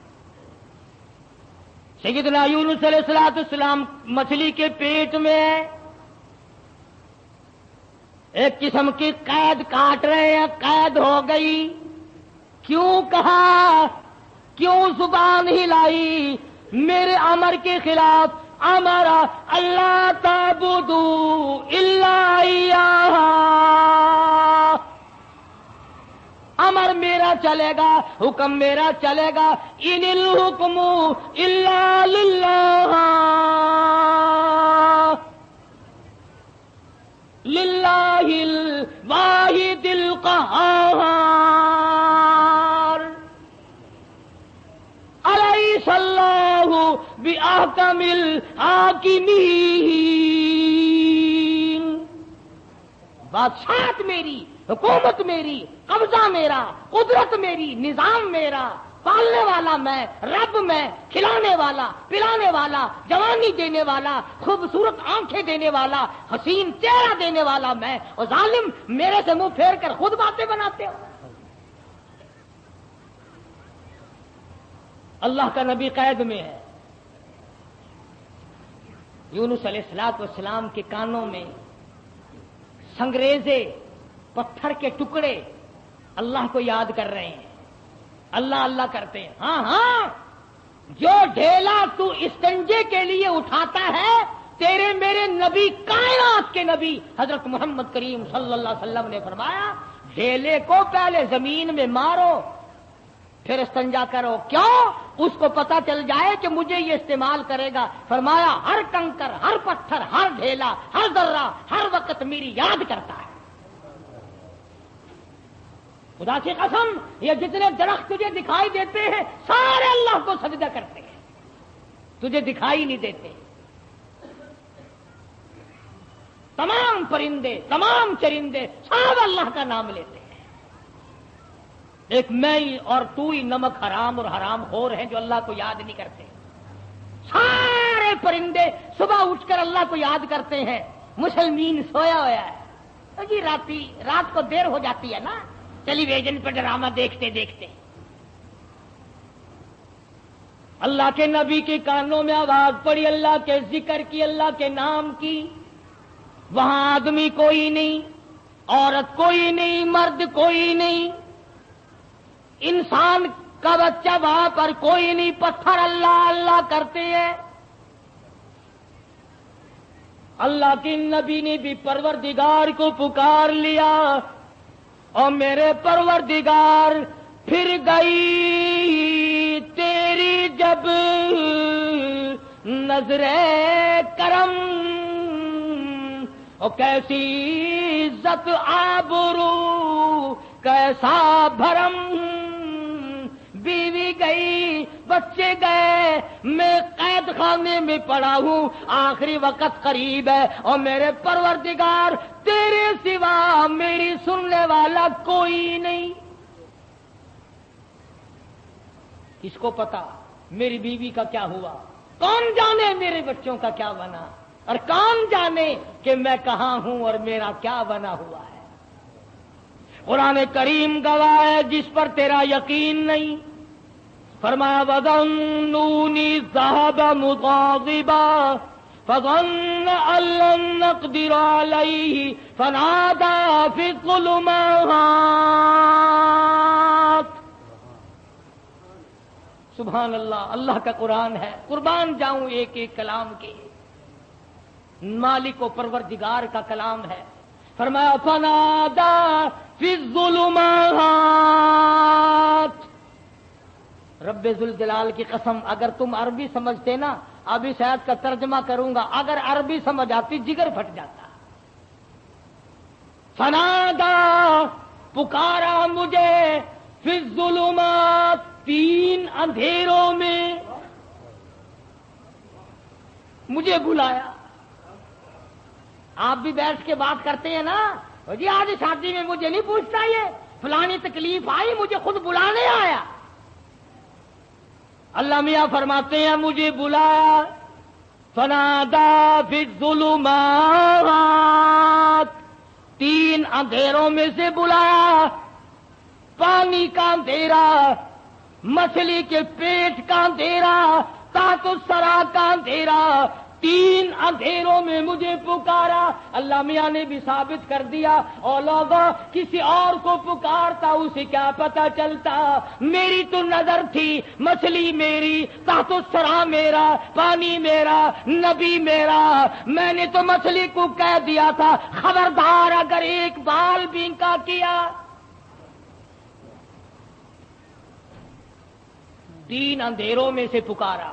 سیدنا یونس علیہ السلام مچھلی کے پیٹ میں ایک قسم کی قید کاٹ رہے ہیں، قید ہو گئی. کیوں کہا، کیوں زبان ہلائی میرے امر کے خلاف؟ امرا اللہ تعبدوا الا ایاہ، امر میرا چلے گا، حکم میرا چلے گا. ان الحکم الا للہ، للہ الواحد القہار. الیس اللہ بأحکم الحاکمین. بادشاہت میری، حکومت میری، قبضہ میرا، قدرت میری، نظام میرا، پالنے والا میں، رب میں، کھلانے والا، پلانے والا، جوانی دینے والا، خوبصورت آنکھیں دینے والا، حسین چہرہ دینے والا میں، اور ظالم میرے سے منہ پھیر کر خود باتیں بناتے ہو۔ اللہ کا نبی قید میں ہے، یونس علیہ السلام کے کانوں میں سنگریزے پتھر کے ٹکڑے اللہ کو یاد کر رہے ہیں، اللہ اللہ کرتے ہیں۔ ہاں ہاں، جو ڈھیلا تو استنجے کے لیے اٹھاتا ہے، تیرے میرے نبی، کائنات کے نبی حضرت محمد کریم صلی اللہ علیہ وسلم نے فرمایا ڈھیلے کو پہلے زمین میں مارو پھر استنجا کرو، کیوں؟ اس کو پتا چل جائے کہ مجھے یہ استعمال کرے گا۔ فرمایا ہر کنکر، ہر پتھر، ہر ڈھیلا، ہر ذرہ ہر وقت میری یاد کرتا ہے۔ خدا کی قسم، یہ جتنے درخت تجھے دکھائی دیتے ہیں سارے اللہ کو سجدہ کرتے ہیں، تجھے دکھائی نہیں دیتے۔ تمام پرندے، تمام چرندے سب اللہ کا نام لیتے ہیں۔ ایک میں اور تو ہی نمک حرام اور حرام خور ہیں جو اللہ کو یاد نہیں کرتے۔ سارے پرندے صبح اٹھ کر اللہ کو یاد کرتے ہیں۔ مسلمین سویا ہوا ہے جی، رات کو دیر ہو جاتی ہے نا ٹیلی ویژن پر ڈرامہ دیکھتے دیکھتے۔ اللہ کے نبی کے کانوں میں آواز پڑی، اللہ کے ذکر کی، اللہ کے نام کی۔ وہاں آدمی کوئی نہیں، عورت کوئی نہیں، مرد کوئی نہیں، انسان کا بچہ وہاں پر کوئی نہیں، پتھر اللہ اللہ کرتے ہیں۔ اللہ کے نبی نے بھی پروردگار کو پکار لیا، اور میرے پروردگار پھر گئی تیری جب نظر کرم، اور کیسی عزت آبرو کیسا بھرم، بیوی گئی، بچے گئے، میں قید خانے میں پڑا ہوں، آخری وقت قریب ہے، اور میرے پروردگار تیرے سوا میری سننے والا کوئی نہیں۔ کس کو پتا میری بیوی کا کیا ہوا؟ کون جانے میرے بچوں کا کیا بنا؟ اور کون جانے کہ میں کہاں ہوں اور میرا کیا بنا ہوا ہے؟ قرآن کریم گواہ ہے، جس پر تیرا یقین نہیں، فرمایا وَظَنُّونِي ذَهَبَ مُغَاضِبًا فَظَنَّ أَن لَّن نَّقْدِرَ عَلَيْهِ فَنَادَىٰ فِي الظُّلُمَاتِ۔ سبحان اللہ، اللہ کا قرآن ہے، قربان جاؤں ایک ایک کلام کے، مالک و پروردگار کا کلام ہے۔ فرمایا فَنَادَىٰ فِي الظُّلُمَاتِ۔ رب ذوالجلال کی قسم، اگر تم عربی سمجھتے نا، ابھی شاید کا ترجمہ کروں گا، اگر عربی سمجھ آتی جگر پھٹ جاتا۔ فنادا، پکارا مجھے، فی الظلمات، تین اندھیروں میں مجھے بلایا۔ آپ بھی بیٹھ کے بات کرتے ہیں نا، جی آج شادی میں مجھے نہیں پوچھتا، یہ فلانی تکلیف آئی مجھے خود بلانے آیا۔ اللہ میاں فرماتے ہیں مجھے بلایا، فنادا فی الظلمات، تین اندھیروں میں سے بلایا، پانی کا اندھیرا، مچھلی کے پیٹ کا اندھیرا، تحت الثری کا اندھیرا، تین اندھیروں میں مجھے پکارا۔ اللہ میاں نے بھی ثابت کر دیا، اور لوگوں کسی اور کو پکارتا اسے کیا پتا چلتا؟ میری تو نظر تھی، مچھلی میری، تحت الثری میرا، پانی میرا، نبی میرا۔ میں نے تو مچھلی کو کہہ دیا تھا خبردار اگر ایک بال بینکا کیا۔ تین اندھیروں میں سے پکارا،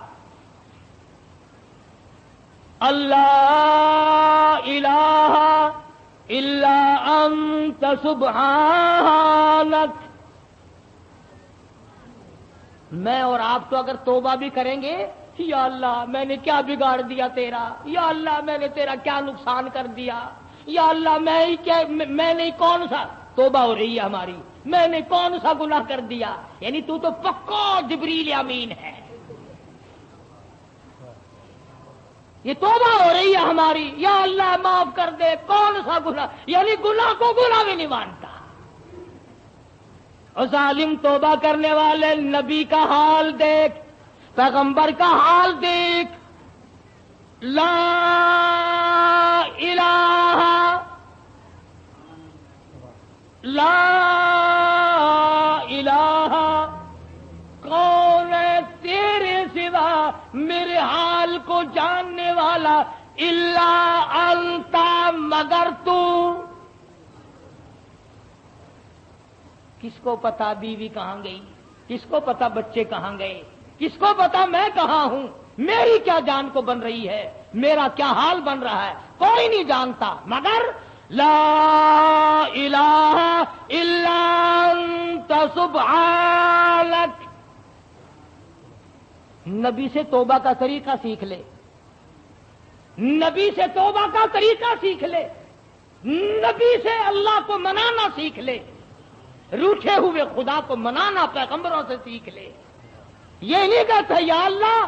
اللہ الہ الا انت سبحانک۔ میں اور آپ تو اگر توبہ بھی کریں گے، یا اللہ میں نے کیا بگاڑ دیا تیرا، یا اللہ میں نے تیرا کیا نقصان کر دیا، یا اللہ میں نہیں کون سا توبہ ہو رہی ہے ہماری، میں نے کون سا گناہ کر دیا، یعنی تو پکا جبریل امین ہے، یہ توبہ ہو رہی ہے ہماری، یا اللہ معاف کر دے، کون سا گناہ، یعنی گناہ کو گناہ بھی نہیں مانتا۔ اور ظالم توبہ کرنے والے، نبی کا حال دیکھ، پیغمبر کا حال دیکھ، لا الہ لا الہ، کون ہے تیرے سوا میرے حال کو جاننے والا، الا انت، مگر تو۔ کس کو پتا بیوی کہاں گئی، کس کو پتا بچے کہاں گئے، کس کو پتا میں کہاں ہوں، میری کیا جان کو بن رہی ہے، میرا کیا حال بن رہا ہے، کوئی نہیں جانتا مگر لا الہ الا انت سبحانک۔ نبی سے توبہ کا طریقہ سیکھ لے، نبی سے توبہ کا طریقہ سیکھ لے، نبی سے اللہ کو منانا سیکھ لے، روٹھے ہوئے خدا کو منانا پیغمبروں سے سیکھ لے۔ یہ نہیں کہتا یا اللہ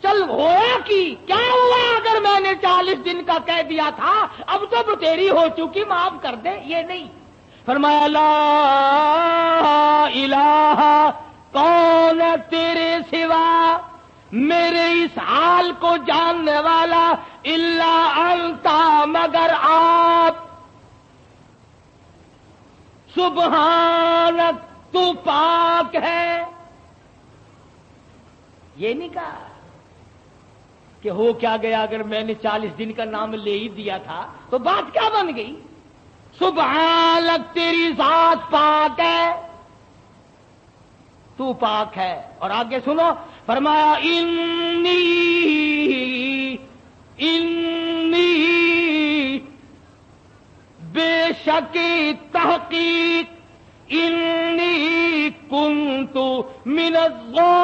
چل ہویا کی کیا ہوا اگر میں نے 40 دن کا کہہ دیا تھا، اب تو تیری ہو چکی معاف کر دے، یہ نہیں۔ فرمایا لا الہ، کون ہے تیرے سوا میرے اس حال کو جاننے والا، الا انت، مگر آپ، سبحانک، تو پاک ہے۔ یہ نہیں کہا کہ ہو کیا گیا اگر میں نے 40 دن کا نام لے ہی دیا تھا تو بات کیا بن گئی، سبحانک، تیری ذات پاک ہے، تو پاک ہے۔ اور آگے سنو، فرمایا انی بے شک تحقیق، انی کنت من الظالمین،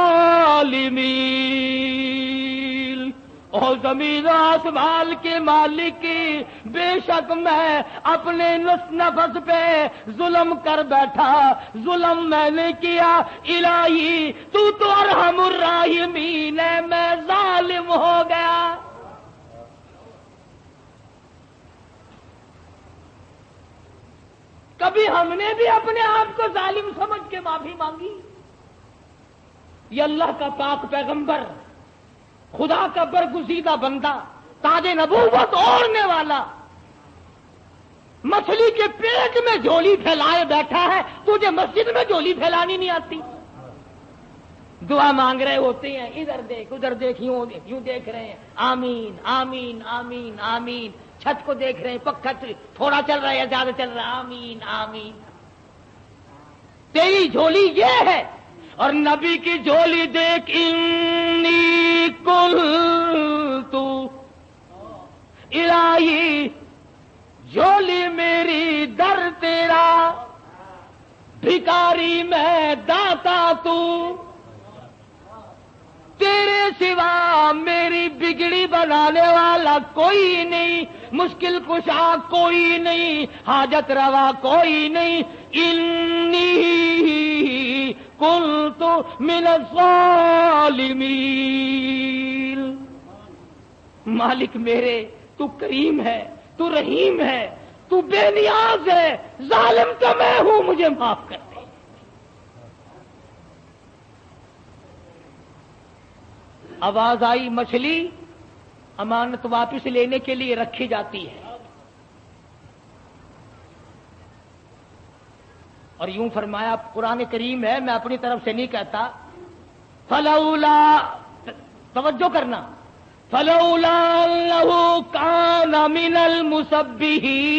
اور زمین و آسمان کے مالک کی، بے شک میں اپنے نفس پہ ظلم کر بیٹھا، ظلم میں نے کیا، الہی تو ارحم الراحمین ہے، میں ظالم ہو گیا۔ کبھی ہم نے بھی اپنے آپ کو ظالم سمجھ کے معافی مانگی؟ یہ اللہ کا پاک پیغمبر، خدا کا برگزیدہ بندہ، تاج نبوت اوڑھنے والا، مچھلی کے پیٹ میں جھولی پھیلائے بیٹھا ہے، تجھے مسجد میں جھولی پھیلانی نہیں آتی؟ دعا مانگ رہے ہوتے ہیں، ادھر دیکھ ادھر دیکھ، یوں دیکھ رہے ہیں، آمین آمین آمین آمین، چھت کو دیکھ رہے ہیں، پکا تھوڑا چل رہا ہے یا زیادہ چل رہا ہے، آمین آمین۔ تیری جھولی یہ ہے، اور نبی کی جھولی دیکھ، انی قلت الہی، جھولی میری در تیرا، بھکاری میں داتا تو، تیرے سوا میری بگڑی بنانے والا کوئی نہیں، مشکل کشا کوئی نہیں، حاجت روا کوئی نہیں، انی کنت من الظالمین۔ مالک میرے، تو کریم ہے، تو رحیم ہے، تو بے نیاز ہے، ظالم تو میں ہوں، مجھے معاف کر دے۔ آواز آئی، مچھلی امانت واپس لینے کے لیے رکھی جاتی ہے، اور یوں فرمایا، قرآن کریم ہے، میں اپنی طرف سے نہیں کہتا، فلولا، توجہ کرنا، فلولا انه كان من المسبحين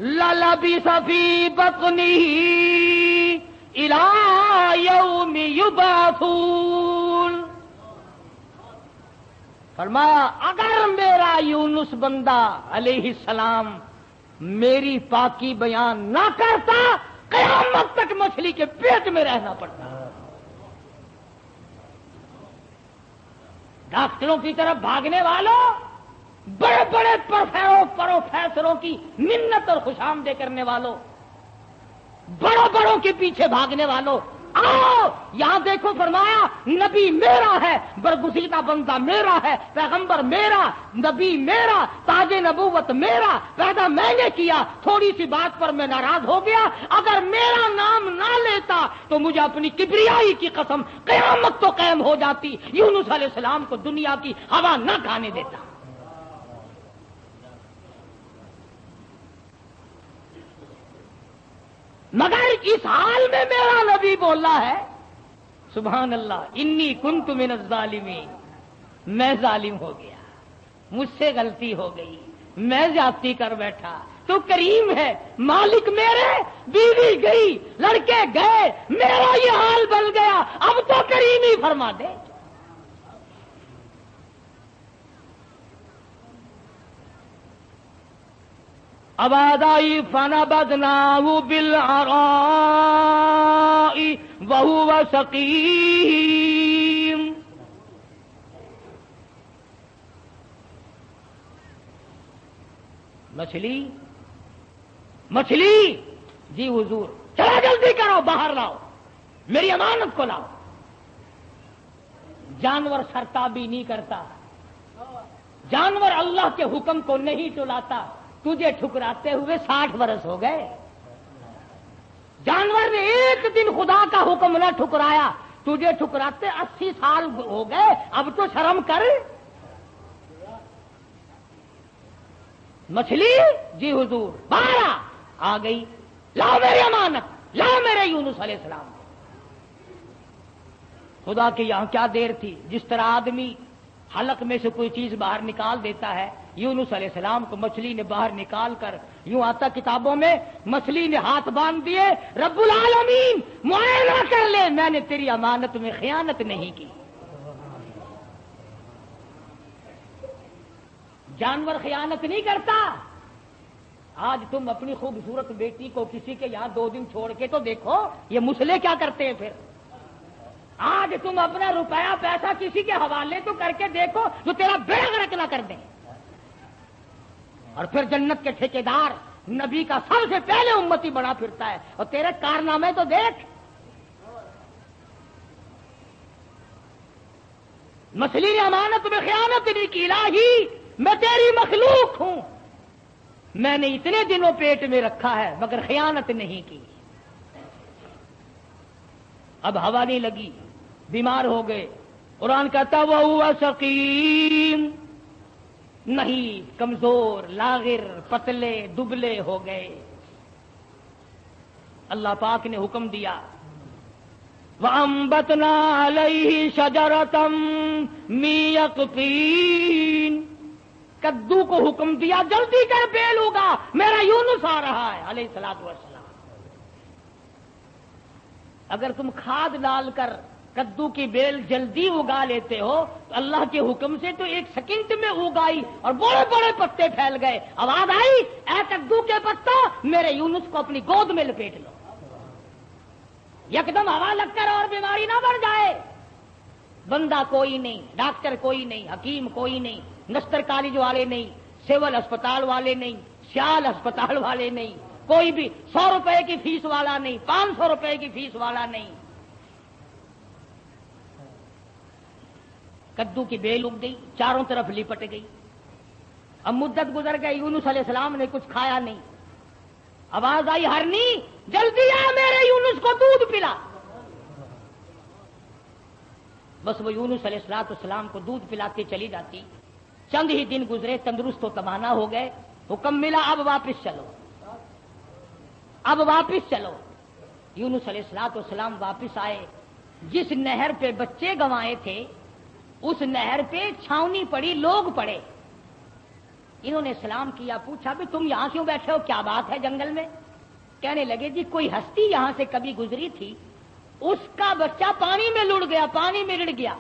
للبث في بطنه الى يوم يبعثون۔ فرمایا اگر میرا یونس بندہ علیہ السلام میری پاکی بیان نہ کرتا، قیامت تک مچھلی کے پیٹ میں رہنا پڑتا۔ ڈاکٹروں کی طرف بھاگنے والوں، بڑے بڑے پروفیسروں کی منت اور خوشامدیں کرنے والوں، بڑوں بڑوں کے پیچھے بھاگنے والوں، آؤ یہاں دیکھو فرمایا نبی میرا ہے، برگزیدہ بندہ میرا ہے، پیغمبر میرا، نبی میرا، تاج نبوت میرا، پیدا میں نے کیا، تھوڑی سی بات پر میں ناراض ہو گیا، اگر میرا نام نہ لیتا تو مجھے اپنی کبریائی کی قسم قیامت تو قائم ہو جاتی، یونس علیہ السلام کو دنیا کی ہوا نہ کھانے دیتا۔ مگر اس حال میں میرا نبی بولا ہے سبحان اللہ، انی کنت من الظالمین، میں ظالم ہو گیا، مجھ سے غلطی ہو گئی، میں زیادتی کر بیٹھا، تو کریم ہے، مالک میرے، بیوی گئی، لڑکے گئے، میرا یہ حال بن گیا، اب تو کریم ہی فرما دے۔ آواز آئی فنبذناہ بالعراء وہو سقیم، مچھلی جی حضور، چلا جلدی کرو، باہر لاؤ، میری امانت کو لاؤ۔ جانور سرتابی نہیں کرتا، جانور اللہ کے حکم کو نہیں ٹلاتا، تجھے ٹھکراتے ہوئے 60 برس ہو گئے۔ جانور نے ایک دن خدا کا حکم نہ ٹھکرایا، تجھے ٹھکراتے 80 سال ہو گئے، اب تو شرم کر۔ مچھلی جی حضور، باہر آ گئی، لاؤ میری امانت، لاؤ میرے یونس علیہ السلام۔ خدا کی یہاں کیا دیر تھی، جس طرح آدمی حلق میں سے کوئی چیز باہر نکال دیتا ہے، یونس علیہ السلام کو مچھلی نے باہر نکال کر، یوں آتا کتابوں میں، مچھلی نے ہاتھ باندھ دیے، رب العالمین معائنہ کر لے، میں نے تیری امانت میں خیانت نہیں کی۔ جانور خیانت نہیں کرتا۔ آج تم اپنی خوبصورت بیٹی کو کسی کے یہاں 2 دن چھوڑ کے تو دیکھو، یہ مسلے کیا کرتے ہیں پھر۔ آج تم اپنا روپیہ پیسہ کسی کے حوالے تو کر کے دیکھو جو تیرا بیڑا غرق نہ کر دیں۔ اور پھر جنت کے ٹھیکیدار نبی کا سب سے پہلے امتی بڑا پھرتا ہے، اور تیرے کارنامے تو دیکھ۔ مچھلی نے امانت میں خیانت نہیں کی، الہی میں تیری مخلوق ہوں، میں نے اتنے دنوں پیٹ میں رکھا ہے مگر خیانت نہیں کی۔ اب ہوا نہیں لگی، بیمار ہو گئے، قرآن کہتا وَهُوَ سَقِيمٌ، نہیں، کمزور، لاغر، پتلے، دبلے ہو گئے۔ اللہ پاک نے حکم دیا وَأَنبَتْنَا عَلَيْهِ شَجَرَةً مِّن يَقْطِينٍ، کدو کو حکم دیا جلدی کر بیل ہوگا، میرا یونس آ رہا ہے علیہ الصلوۃ والسلام۔ اگر تم کھاد ڈال کر کدو کی بیل جلدی اگا لیتے ہو تو اللہ کے حکم سے تو 1 سیکنڈ میں اگائی اور بڑے بڑے پتے پھیل گئے۔ آواز آئی اے کدو کے پتا، میرے یونس کو اپنی گود میں لپیٹ لو، یکدم ہوا لگ کر اور بیماری نہ بڑھ جائے۔ بندہ کوئی نہیں، ڈاکٹر کوئی نہیں، حکیم کوئی نہیں، نستر کالج والے نہیں، سول اسپتال والے نہیں، سیال اسپتال والے نہیں، کوئی بھی 100 روپے کی فیس والا نہیں، 500 روپے کی فیس والا نہیں۔ کدو کی بیل اگ گئی، چاروں طرف لپٹ گئی۔ اب مدت گزر گئی، یونس علیہ السلام نے کچھ کھایا نہیں۔ آواز آئی ہرنی جلدی آ، میرے یونس کو دودھ پلا۔ بس وہ یونس علیہ السلام کو دودھ پلاتے چلی جاتی۔ چند ہی دن گزرے، تندرست و توانا ہو گئے، حکم ملا اب واپس چلو، اب واپس چلو۔ یونس علیہ السلام واپس آئے۔ جس نہر پہ بچے گنوائے تھے اس نہر پہ چھاونی پڑی، لوگ پڑے۔ انہوں نے سلام کیا، پوچھا بھی تم یہاں کیوں بیٹھے ہو، کیا بات ہے جنگل میں؟ کہنے لگے جی کوئی ہستی یہاں سے کبھی گزری تھی، اس کا بچہ پانی میں لڑ گیا، پانی میں رڑ گیا،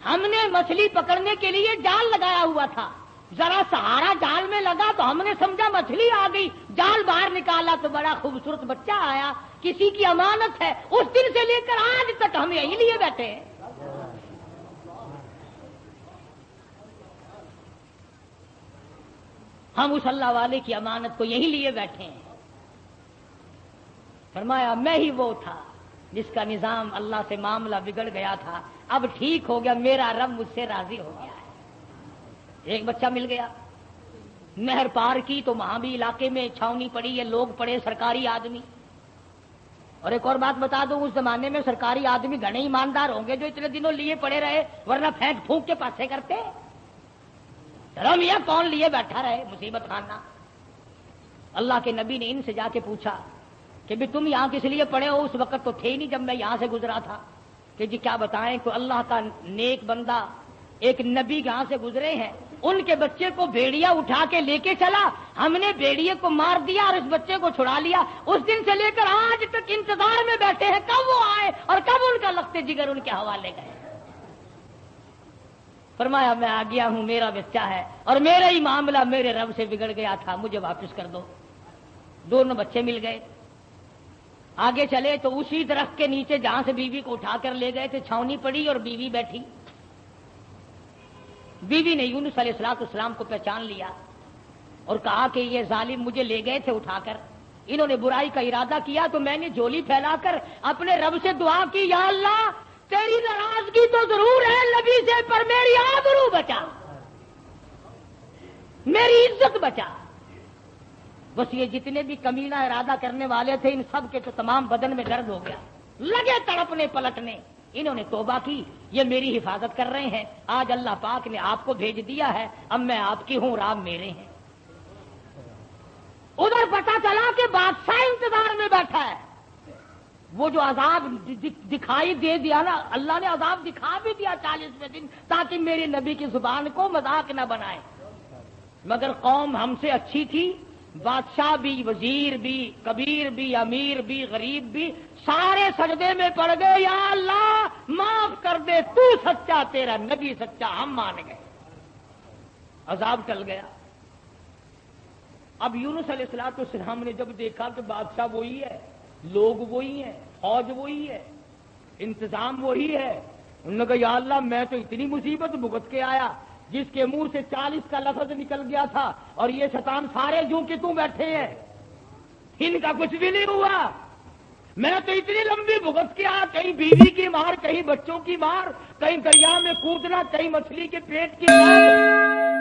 ہم نے مچھلی پکڑنے کے لیے جال لگایا ہوا تھا، ذرا سہارا جال میں لگا تو ہم نے سمجھا مچھلی آ گئی، جال باہر نکالا تو بڑا خوبصورت بچہ آیا، کسی کی امانت ہے، اس دن سے لے کر آج تک ہم یہی لیے بیٹھے ہیں۔ ہم اس اللہ والے کی امانت کو یہی لیے بیٹھے ہیں۔ فرمایا میں ہی وہ تھا جس کا نظام اللہ سے معاملہ بگڑ گیا تھا، اب ٹھیک ہو گیا، میرا رب مجھ سے راضی ہو گیا ہے۔ ایک بچہ مل گیا، نہر پار کی تو وہاں بھی علاقے میں چھاونی پڑی ہے، لوگ پڑے سرکاری آدمی۔ اور ایک اور بات بتا دوں، اس زمانے میں سرکاری آدمی گھنے ایماندار ہوں گے جو اتنے دنوں لیے پڑے رہے، ورنہ پھینک پھونک کے پاسے کرتے۔ چلو میاں کون لیے بیٹھا رہے، مصیبت خانہ۔ اللہ کے نبی نے ان سے جا کے پوچھا کہ بھی تم یہاں کس لیے پڑے ہو؟ اس وقت تو تھے ہی نہیں جب میں یہاں سے گزرا تھا۔ کہ جی کیا بتائیں، کوئی اللہ کا نیک بندہ ایک نبی یہاں سے گزرے ہیں، ان کے بچے کو بھیڑیا اٹھا کے لے کے چلا، ہم نے بھیڑیے کو مار دیا اور اس بچے کو چھڑا لیا۔ اس دن سے لے کر آج تک انتظار میں بیٹھے ہیں کب وہ آئے اور کب ان کا لخت جگر ان کے حوالے گئے۔ فرمایا میں آ گیا ہوں، میرا بچہ ہے اور میرا ہی معاملہ میرے رب سے بگڑ گیا تھا، مجھے واپس کر دو۔ دونوں بچے مل گئے، آگے چلے تو اسی درخت کے نیچے جہاں سے بیوی کو اٹھا کر لے گئے تھے چھاونی پڑی اور بیوی بیٹھی۔ بیوی نے یونس علیہ السلام کو پہچان لیا اور کہا کہ یہ ظالم مجھے لے گئے تھے اٹھا کر، انہوں نے برائی کا ارادہ کیا تو میں نے جھولی پھیلا کر اپنے رب سے دعا کی، یا اللہ تیری ناراضگی تو ضرور ہے نبی سے، پر میری آبرو بچا، میری عزت بچا۔ بس یہ جتنے بھی کمینہ ارادہ کرنے والے تھے ان سب کے تو تمام بدن میں درد ہو گیا، لگے تڑپنے پلٹنے۔ انہوں نے توبہ کی، یہ میری حفاظت کر رہے ہیں، آج اللہ پاک نے آپ کو بھیج دیا ہے، اب میں آپ کی ہوں اور آپ میرے ہیں۔ ادھر پتہ چلا کہ بادشاہ انتظار میں بیٹھا ہے، وہ جو عذاب دکھائی دے دیا نا، اللہ نے عذاب دکھا بھی دیا 40ویں دن تاکہ میری نبی کی زبان کو مذاق نہ بنائے، مگر قوم ہم سے اچھی تھی، بادشاہ بھی، وزیر بھی، کبیر بھی، امیر بھی، غریب بھی، سارے سجدے میں پڑ گئے، یا اللہ معاف کر دے، تو سچا، تیرا نبی سچا، ہم مان گئے۔ عذاب ٹل گیا۔ اب یونس علیہ السلام نے جب دیکھا کہ بادشاہ وہی ہے، لوگ وہی ہیں، فوج وہی ہے، انتظام وہی ہے، انہوں نے کہا یا اللہ میں تو اتنی مصیبت بھگت کے آیا، جس کے منہ سے 40 کا لفظ نکل گیا تھا اور یہ شیطان سارے جوں کے توں بیٹھے ہیں، ان کا کچھ بھی نہیں ہوا، میں تو اتنی لمبی بھگت کے آیا، کہیں بیوی کی مار، کہیں بچوں کی مار، کہیں دریا میں کودنا، کہیں مچھلی کے پیٹ کی مار،